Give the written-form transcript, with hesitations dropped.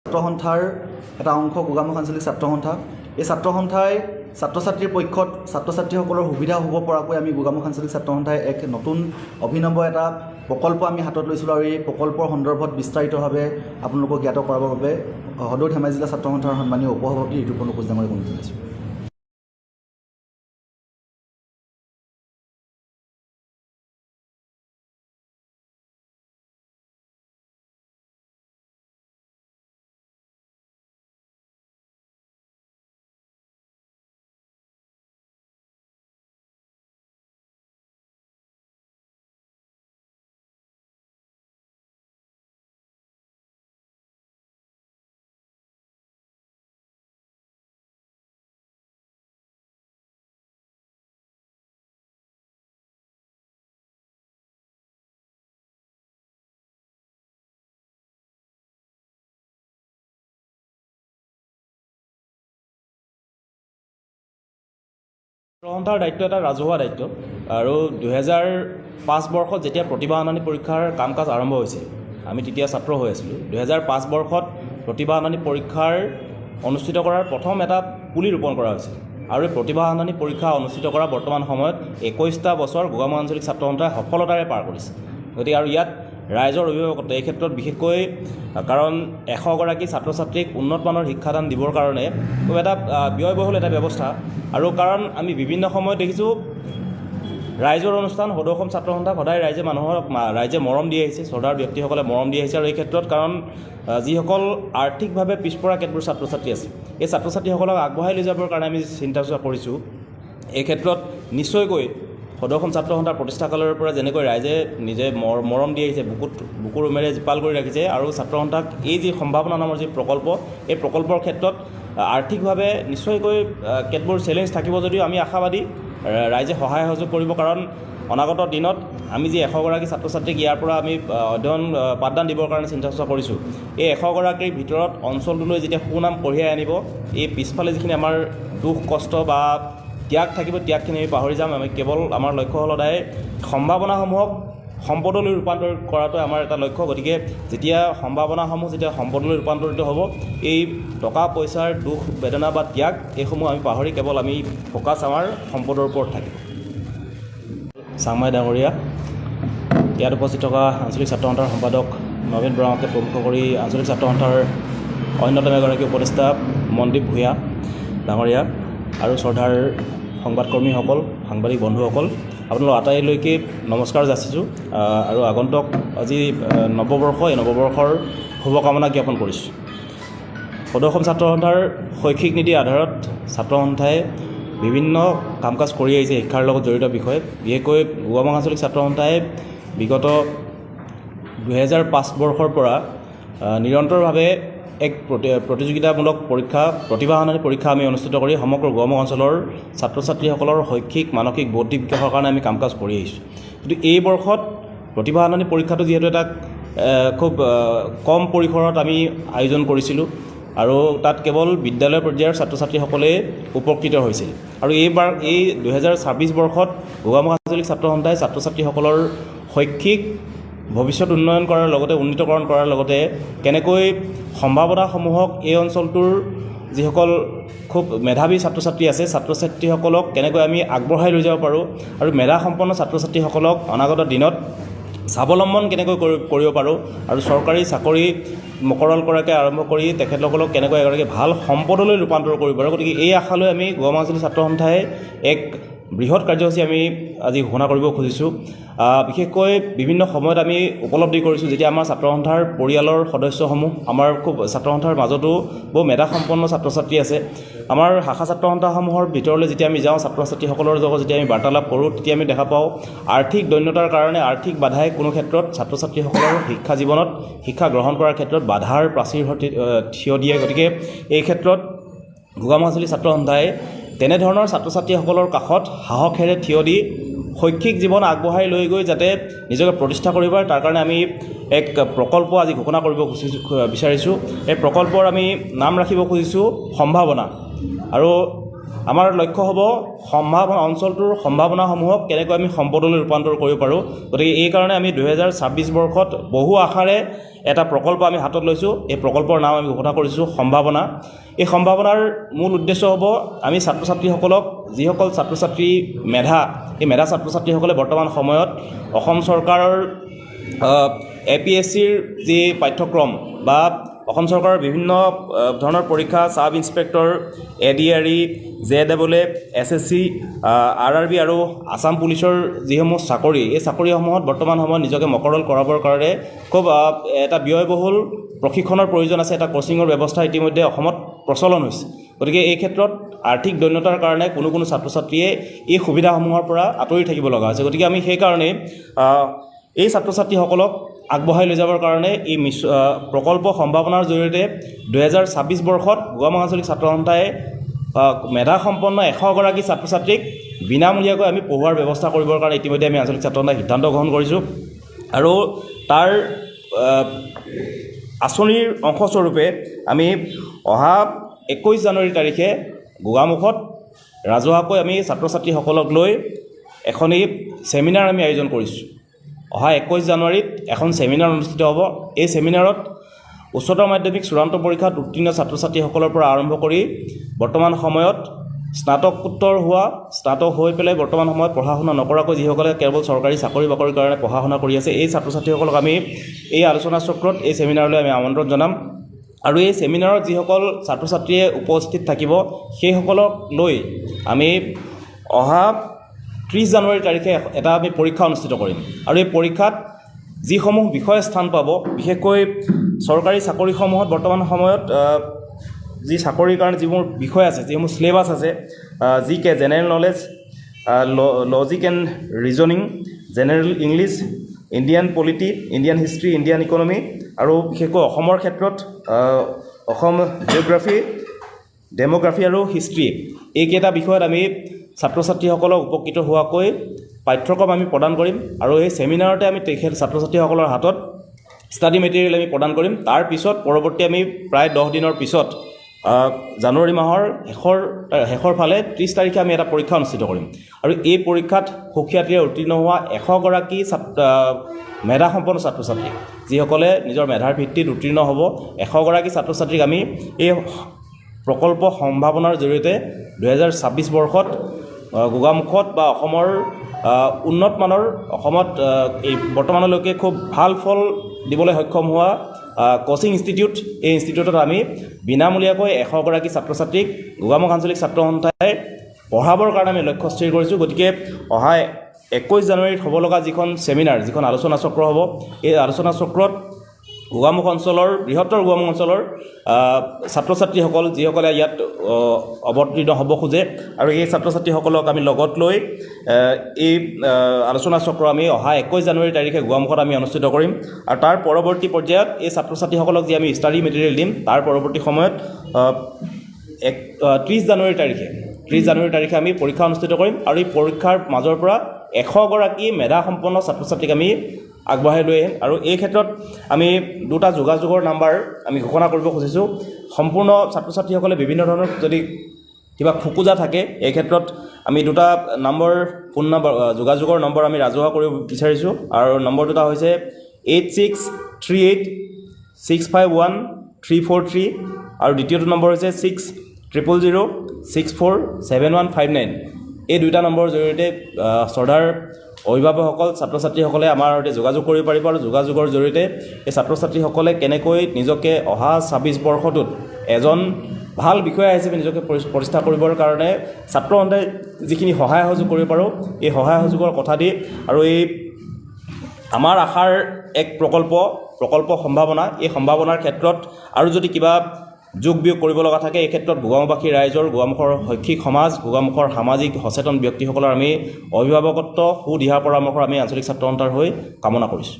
ছাত্ৰ সন্থাৰ এটা অংশ গোগামুখ আঞ্চলিক ছাত্ৰ সন্থা। এই ছাত্ৰ সন্থাই ছাত্ৰ ছাত্ৰীৰ পক্ষত ছাত্ৰ ছাত্ৰীসকলৰ সুবিধা হ'ব পৰাকৈ আমি গোগামুখ আঞ্চলিক ছাত্ৰ সন্থাই এক নতুন অভিনৱ এটা প্ৰকল্প আমি হাতত লৈছিলোঁ আৰু এই প্ৰকল্পৰ সন্দৰ্ভত বিস্তাৰিতভাৱে আপোনালোকক জ্ঞাত কৰাবৰ বাবে সদৌ ধেমাজি জিলা ছাত্ৰ সন্থাৰ সন্মানীয় উপসভাপতি ঋতুপৰ্ণ কোচ ডাঙৰীয়াক অনুৰোধ জনাইছোঁ। ছাত্ৰ সন্থাৰ দায়িত্ব এটা ৰাজহুৱা দায়িত্ব আৰু 2005 বৰ্ষত যেতিয়া প্ৰতিভা অনানী পৰীক্ষাৰ কাম কাজ আৰম্ভ হৈছিল, আমি তেতিয়া ছাত্ৰ হৈ আছিলোঁ। 2005 বৰ্ষত প্ৰতিভা অনানী পৰীক্ষাৰ অনুষ্ঠিত কৰাৰ প্ৰথম এটা পুলি ৰোপণ কৰা হৈছিল আৰু এই প্ৰতিভা অনানী পৰীক্ষা অনুষ্ঠিত কৰা বৰ্তমান সময়ত 21টা বছৰ গোগামুখ আঞ্চলিক ছাত্ৰ সন্থাই সফলতাৰে পাৰ কৰিছে। গতিকে আৰু ইয়াত ৰাইজৰ অভিভাৱকত্ব এই ক্ষেত্ৰত বিশেষকৈ, কাৰণ 100গৰাকী ছাত্ৰ ছাত্ৰীক উন্নতমানৰ শিক্ষাদান দিবৰ কাৰণে খুব এটা ব্যয়বহুল এটা ব্যৱস্থা। আৰু কাৰণ আমি বিভিন্ন সময়ত দেখিছোঁ ৰাইজৰ অনুষ্ঠান সদৌ অসম ছাত্ৰ সন্থাক সদায় ৰাইজে মৰম দি আহিছে, শ্ৰদ্ধাৰ ব্যক্তিসকলে মৰম দি আহিছে। আৰু এই ক্ষেত্ৰত কাৰণ যিসকল আৰ্থিকভাৱে পিছপৰা কেতবোৰ ছাত্ৰ ছাত্ৰী আছে, এই ছাত্ৰ ছাত্ৰীসকলক আগবঢ়াই লৈ যাবৰ কাৰণে আমি চিন্তা চৰ্চা কৰিছোঁ। এই ক্ষেত্ৰত নিশ্চয়কৈ সদৌ অসম ছাত্ৰ সন্থাৰ প্ৰতিষ্ঠাকালৰ পৰা যেনেকৈ ৰাইজে নিজে মৰম দি আহিছে, বুকুৰ উমেৰে জীপাল কৰি ৰাখিছে, আৰু ছাত্ৰ সন্থাক এই যি সম্ভাৱনা নামৰ যি প্ৰকল্প, এই প্ৰকল্পৰ ক্ষেত্ৰত আৰ্থিকভাৱে নিশ্চয়কৈ কেতবোৰ চেলেঞ্জ থাকিব যদিও আমি আশাবাদী ৰাইজে সহায় সহযোগ কৰিব। কাৰণ অনাগত দিনত আমি যি 100গৰাকী ছাত্ৰ ছাত্ৰীক ইয়াৰ পৰা আমি অধ্যয়ন পাঠদান দিবৰ কাৰণে চিন্তা চৰ্চা কৰিছোঁ, এই 100গৰাকীৰ ভিতৰত অঞ্চলটোলৈ যেতিয়া সুনাম কঢ়িয়াই আনিব, এই পিছফালে যিখিনি আমাৰ দুখ কষ্ট বা ত্যাগ থাকিব, ত্যাগখিনি আমি পাহৰি যাম। আমি কেৱল আমাৰ লক্ষ্য হ'ল সদায় সম্ভাৱনাসমূহক সম্পদলৈ ৰূপান্তৰ কৰাটো আমাৰ এটা লক্ষ্য। গতিকে যেতিয়া সম্ভাৱনাসমূহ যেতিয়া সম্পদলৈ ৰূপান্তৰিত হ'ব, এই টকা পইচাৰ দুখ বেদনা বা ত্যাগ এইসমূহ আমি পাহৰি কেৱল আমি ফ'কাছ আমাৰ সম্পদৰ ওপৰত থাকিব। চাংমাই ডাঙৰীয়া, ইয়াত উপস্থিত থকা আঞ্চলিক ছাত্ৰ সন্থাৰ সম্পাদক নবীন বৰাকে প্ৰমুখ কৰি আঞ্চলিক ছাত্ৰ সন্থাৰ অন্যতম এগৰাকী উপদেষ্টা মনদীপ ভূঞা ডাঙৰীয়া আৰু শ্ৰদ্ধাৰ সংবাদকৰ্মীসকল, সাংবাদিক বন্ধুসকল, আপোনালোক আটাইলৈকে নমস্কাৰ যাচিছোঁ আৰু আগন্তুক আজি নৱবৰ্ষ, এই নৱবৰ্ষৰ শুভকামনা জ্ঞাপন কৰিছোঁ। সদৌ অসম ছাত্ৰ সন্থাৰ শৈক্ষিক নীতিৰ আধাৰত ছাত্ৰ সন্থাই বিভিন্ন কাম কাজ কৰি আহিছে শিক্ষাৰ লগত জড়িত বিষয়ে। বিশেষকৈ গোগামুখ আঞ্চলিক ছাত্ৰ সন্থাই বিগত 2005 বৰ্ষৰ পৰা নিৰন্তৰভাৱে এক প্ৰতিযোগিতামূলক পৰীক্ষা, প্ৰতিভা অনানী পৰীক্ষা আমি অনুষ্ঠিত কৰি সমগ্ৰ গোগামুখ অঞ্চলৰ ছাত্ৰ ছাত্ৰীসকলৰ শৈক্ষিক, মানসিক, বৌদ্ধিক বিকাশৰ কাৰণে আমি কাম কাজ কৰি আহিছোঁ। কিন্তু এই বৰ্ষত প্ৰতিভা অনানী পৰীক্ষাটো যিহেতু এটা খুব কম পৰিসৰত আমি আয়োজন কৰিছিলোঁ আৰু তাত কেৱল বিদ্যালয় পৰ্যায়ৰ ছাত্ৰ ছাত্ৰীসকলে উপকৃত হৈছিল। আৰু এইবাৰ এই 2026 বৰ্ষত গোগামুখ আঞ্চলিক ছাত্ৰ সন্থাই ছাত্ৰ ছাত্ৰীসকলৰ শৈক্ষিক ভৱিষ্যত উন্নয়ন কৰাৰ লগতে উন্নীতকৰণ কৰাৰ লগতে কেনেকৈ সম্ভাৱনাসমূহক এই অঞ্চলটোৰ যিসকল খুব মেধাৱী ছাত্ৰ ছাত্ৰী আছে, ছাত্ৰ ছাত্ৰীসকলক কেনেকৈ আমি আগবঢ়াই লৈ যাব পাৰোঁ আৰু মেধাসম্পন্ন ছাত্ৰ ছাত্ৰীসকলক অনাগত দিনত স্বাৱলম্বন কেনেকৈ কৰিব পাৰোঁ আৰু চৰকাৰী চাকৰি মকৰল কৰাকৈ আৰম্ভ কৰি তেখেতসকলক কেনেকৈ এগৰাকী ভাল সম্পদলৈ ৰূপান্তৰ কৰিব পাৰোঁ। গতিকে এই আশালৈ আমি গোগামুখ আঞ্চলিক ছাত্ৰ সন্থাই এক বৃহৎ কাৰ্যসূচী আমি আজি ঘোষণা কৰিব খুজিছোঁ। বিশেষকৈ বিভিন্ন সময়ত আমি উপলব্ধি কৰিছোঁ যেতিয়া আমাৰ ছাত্ৰ সন্থাৰ পৰিয়ালৰ সদস্যসমূহ, আমাৰ খুব ছাত্ৰ সন্থাৰ মাজতো বহু মেধাসম্পন্ন ছাত্ৰ ছাত্ৰী আছে। আমাৰ শাখা ছাত্ৰ সন্থাসমূহৰ ভিতৰলৈ যেতিয়া আমি যাওঁ, ছাত্ৰ ছাত্ৰীসকলৰ লগত যেতিয়া আমি বাৰ্তালাপ কৰোঁ, তেতিয়া আমি দেখা পাওঁ আৰ্থিক দৈন্যতাৰ কাৰণে আৰ্থিক বাধাই কোনো ক্ষেত্ৰত ছাত্ৰ ছাত্ৰীসকলৰ শিক্ষা জীৱনত শিক্ষা গ্ৰহণ কৰাৰ ক্ষেত্ৰত বাধাৰ প্ৰাচীৰ থিয় দিয়ে। গতিকে এই ক্ষেত্ৰত গোগামুখ আঞ্চলিক ছাত্ৰ সন্থাই তেনেধৰণৰ ছাত্ৰ ছাত্ৰীসকলৰ কাষত সাহসেৰে থিয় দি শৈক্ষিক জীৱন আগবঢ়াই লৈ গৈ যাতে নিজকে প্ৰতিষ্ঠা কৰিব পাৰে, তাৰ কাৰণে আমি এক প্ৰকল্প আজি ঘোষণা কৰিব বিচাৰিছোঁ। এই প্ৰকল্পৰ আমি নাম ৰাখিব খুজিছোঁ সম্ভাৱনা। আৰু আমাৰ লক্ষ্য হ'ব সম্ভাৱনা অঞ্চলটোৰ সম্ভাৱনাসমূহক কেনেকৈ আমি সম্পদলৈ ৰূপান্তৰ কৰিব পাৰোঁ। গতিকে এই কাৰণে আমি 2026 বৰ্ষত বহু আশাৰে এটা প্ৰকল্প আমি হাতত লৈছোঁ। এই প্ৰকল্পৰ নাম আমি ঘোষণা কৰিছোঁ সম্ভাৱনা। এই সম্ভাৱনাৰ মূল উদ্দেশ্য হ'ব আমি ছাত্ৰ ছাত্ৰীসকলক, যিসকল ছাত্ৰ ছাত্ৰী মেধা, এই মেধা ছাত্ৰ ছাত্ৰীসকলে বৰ্তমান সময়ত অসম চৰকাৰৰ APSCৰ যি পাঠ্যক্ৰম বা অসম চৰকাৰৰ বিভিন্ন ধৰণৰ পৰীক্ষা, sub inspector, ADRE, JEE, SSC, RRB আৰু আছাম পুলিচৰ যিসমূহ চাকৰি, এই চাকৰিসমূহত বৰ্তমান সময়ত নিজকে মকৰল কৰাবৰ কাৰণে খুব এটা ব্যয়বহুল প্ৰশিক্ষণৰ প্ৰয়োজন আছে। এটা কোচিঙৰ ব্যৱস্থা ইতিমধ্যে অসমত প্ৰচলন হৈছে। গতিকে এই ক্ষেত্ৰত আৰ্থিক দৈন্যতাৰ কাৰণে কোনো ছাত্ৰ ছাত্ৰীয়ে এই সুবিধাসমূহৰ পৰা আঁতৰি থাকিব লগা হৈছে। গতিকে আমি সেইকাৰণে এই ছাত্ৰ ছাত্ৰীসকলক আগবঢ়াই লৈ যাবৰ কাৰণে এই প্ৰকল্প সম্ভাৱনাৰ জৰিয়তে 2026 বৰ্ষত গোগামুখ আঞ্চলিক ছাত্ৰ সন্থাই মেধাসম্পন্ন 100গৰাকী ছাত্ৰ ছাত্ৰীক বিনামূলীয়াকৈ আমি পঢ়োৱাৰ ব্যৱস্থা কৰিবৰ কাৰণে ইতিমধ্যে আমি আঞ্চলিক ছাত্ৰ সন্থাই সিদ্ধান্ত গ্ৰহণ কৰিছোঁ। আৰু তাৰ আঁচনিৰ অংশস্বৰূপে আমি অহা 21 জানুৱাৰী তাৰিখে গোগামুখত ৰাজহুৱাকৈ আমি ছাত্ৰ ছাত্ৰীসকলক লৈ এখনি ছেমিনাৰ আমি আয়োজন কৰিছোঁ। অহা 21 জানুৱাৰীত এখন ছেমিনাৰ অনুষ্ঠিত হ'ব। এই ছেমিনাৰত উচ্চতৰ মাধ্যমিক চূড়ান্ত পৰীক্ষাত উত্তীৰ্ণ ছাত্ৰ ছাত্ৰীসকলৰ পৰা আৰম্ভ কৰি বৰ্তমান সময়ত স্নাতকোত্তৰ হোৱা, স্নাতক হৈ পেলাই বৰ্তমান সময়ত পঢ়া শুনা নকৰাকৈ যিসকলে কেৱল চৰকাৰী চাকৰি বাকৰিৰ কাৰণে পঢ়া শুনা কৰি আছে, এই ছাত্ৰ ছাত্ৰীসকলক আমি এই আলোচনা চক্ৰত, এই ছেমিনাৰলৈ আমি আমন্ত্ৰণ জনাম। আৰু এই ছেমিনাৰত যিসকল ছাত্ৰ ছাত্ৰীয়ে উপস্থিত থাকিব সেইসকলক লৈ আমি অহা 30 জানুৱাৰী তাৰিখে এটা আমি পৰীক্ষা অনুষ্ঠিত কৰিম। আৰু এই পৰীক্ষাত যিসমূহ বিষয় স্থান পাব, বিশেষকৈ চৰকাৰী চাকৰিসমূহত বৰ্তমান সময়ত যি চাকৰিৰ কাৰণে যিবোৰ বিষয় আছে, যিসমূহ চিলেবাছ আছে, GK general knowledge, logic and reasoning, general English, Indian polity, Indian history, Indian economy আৰু বিশেষকৈ অসমৰ ক্ষেত্ৰত অসম জিঅ'গ্ৰাফী, ডেম'গ্ৰাফী আৰু হিষ্ট্ৰী, এইকেইটা বিষয়ত আমি ছাত্ৰ ছাত্ৰীসকলক উপকৃত হোৱাকৈ পাঠ্যক্ৰম আমি প্ৰদান কৰিম। আৰু এই ছেমিনাৰতে আমি ছাত্ৰ ছাত্ৰীসকলৰ হাতত ষ্টাডি মেটেৰিয়েল আমি প্ৰদান কৰিম। তাৰ পিছত পৰৱৰ্তী আমি প্ৰায় 10 দিনৰ পিছত জানুৱাৰী মাহৰ শেষৰ ফালে 30 তাৰিখে আমি এটা পৰীক্ষা অনুষ্ঠিত কৰিম। আৰু এই পৰীক্ষাত সুখ্যাতিৰে উত্তীৰ্ণ হোৱা 100গৰাকী মেধাসম্পন্ন ছাত্ৰ ছাত্ৰী, যিসকলে নিজৰ মেধাৰ ভিত্তিত উত্তীৰ্ণ হ'ব, 100গৰাকী ছাত্ৰ ছাত্ৰীক আমি এই প্ৰকল্প সম্ভাৱনাৰ জৰিয়তে 2026 বৰ্ষত গোগামুখত বা অসমৰ উন্নত মানৰ, অসমত এই বৰ্তমানলৈকে খুব ভাল ফল দিবলৈ সক্ষম হোৱা কোচিং ইনষ্টিটিউট, এই ইনষ্টিটিউটত আমি বিনামূলীয়াকৈ 100গৰাকী ছাত্ৰ ছাত্ৰীক গোগামুখ আঞ্চলিক ছাত্ৰ সন্থাই পঢ়াবৰ কাৰণে আমি লক্ষ্য স্থিৰ কৰিছোঁ। গতিকে অহা 21 জানুৱাৰীত হ'ব লগা যিখন ছেমিনাৰ, যিখন আলোচনা চক্ৰ হ'ব, এই আলোচনা চক্ৰত গোগামুখ অঞ্চলৰ, বৃহত্তৰ গোগামুখ অঞ্চলৰ ছাত্ৰ ছাত্ৰীসকল, যিসকলে ইয়াত অৱতীৰ্ণ হ'ব খোজে, আৰু এই ছাত্ৰ ছাত্ৰীসকলক আমি লগত লৈ এই আলোচনা চক্ৰ আমি অহা 21 জানুৱাৰী তাৰিখে গোগামুখত আমি অনুষ্ঠিত কৰিম। আৰু তাৰ পৰৱৰ্তী পৰ্যায়ত এই ছাত্ৰ ছাত্ৰীসকলক যি আমি ষ্টাডি মেটেৰিয়েল দিম, তাৰ পৰৱৰ্তী সময়ত 30 জানুৱাৰী তাৰিখে আমি পৰীক্ষা অনুষ্ঠিত কৰিম। আৰু এই পৰীক্ষাৰ মাজৰ পৰা 100গৰাকী মেধাসম্পন্ন ছাত্ৰ ছাত্ৰীক আমি আগবঢ়াই লৈ আহিম। আৰু এই ক্ষেত্ৰত আমি দুটা যোগাযোগৰ নাম্বাৰ আমি ঘোষণা কৰিব খুজিছোঁ। সম্পূৰ্ণ ছাত্ৰ ছাত্ৰীসকলে বিভিন্ন ধৰণৰ যদি কিবা খোকোজা থাকে, এই ক্ষেত্ৰত আমি দুটা নম্বৰ, ফোন নম্বৰ, যোগাযোগৰ নম্বৰ আমি ৰাজহুৱা কৰিব বিচাৰিছোঁ। আৰু নম্বৰ দুটা হৈছে 8638651343 আৰু দ্বিতীয়টো নম্বৰ হৈছে 6000647159। এই দুটা নম্বৰৰ জৰিয়তে শ্ৰদ্ধাৰ অভিভাৱকসকল, ছাত্ৰ ছাত্ৰীসকলে আমাৰ সৈতে যোগাযোগ কৰিব পাৰিব। আৰু যোগাযোগৰ জৰিয়তে এই ছাত্ৰ ছাত্ৰীসকলে কেনেকৈ নিজকে অহা 26 বৰ্ষটোত এজন ভাল বিষয়া হিচাপে নিজকে প্ৰতিষ্ঠা কৰিবৰ কাৰণে ছাত্ৰ সন্থাই যিখিনি সহায় সহযোগ কৰিব পাৰোঁ, এই সহায় সহযোগৰ কথা দি, আৰু এই আমাৰ আশাৰ এক প্ৰকল্প সম্ভাৱনা, এই সম্ভাৱনাৰ ক্ষেত্ৰত আৰু যদি কিবা যোগ বিয়োগ কৰিব লগা থাকে, এই ক্ষেত্ৰত গোগামুখবাসী ৰাইজৰ, গোগামুখৰ শৈক্ষিক সমাজ, গোগামুখৰ সামাজিক সচেতন ব্যক্তিসকলৰ আমি অভিভাৱকত্ব, সুদিহা পৰামৰ্শ আমি আঞ্চলিক ছাত্ৰ সন্থাৰ হৈ কামনা কৰিছোঁ।